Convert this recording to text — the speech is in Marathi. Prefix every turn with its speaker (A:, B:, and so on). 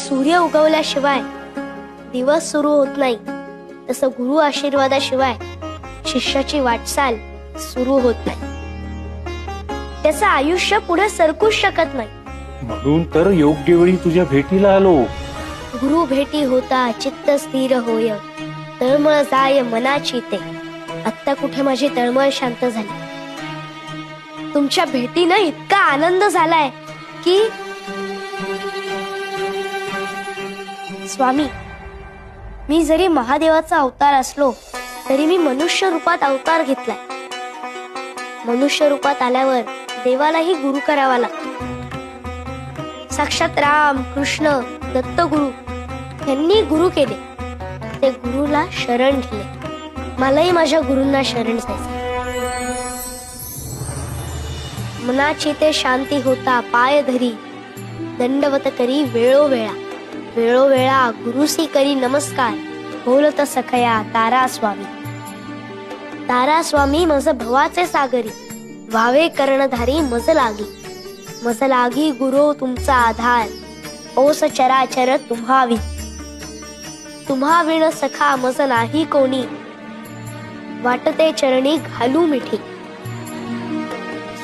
A: सूर्य उगवल्याशिवाय दिवस सुरू होत नाही, तसं गुरु आशीर्वादाशिवाय शिष्याची वाटचाल सुरू होत नाही. त्याचं आयुष्य पुढे सरकूच शकत नाही.
B: म्हणून तर योग्य वेळी तुझ्या भेटीला आलो.
A: गुरु भेटी होता चित्त स्थिर होय, तळमळ जाय मनाची ते. आत्ता कुठे माझी तळमळ शांत झाली. तुमच्या भेटीनं इतका आनंद झालाय की स्वामी, मी जरी महादेवाचा अवतार असलो तरी मी मनुष्य रूपात अवतार घेतलाय. मनुष्य रूपात आल्यावर देवालाही गुरु करावा लागतो. साक्षात राम कृष्ण दत्तगुरु यांनी गुरु केले, ते गुरुला शरण गेले. मलाही माझ्या गुरूंना शरण जायचं. मनाची ते शांती होता पाय धरी, दंडवत करी वेळोवेळा. वेळोवेळा गुरुसी करी नमस्कार, बोलत सखया तारा स्वामी. तारा स्वामी मज भवाचे सागरी, व्हावे कर्णधारी मज लागी. मज लागी गुरु तुमचा आधार, ओस चराचर तुम्हावी. तुम्हा विण सखा मज नाही कोणी, वाटते चरणी घालू मिठी.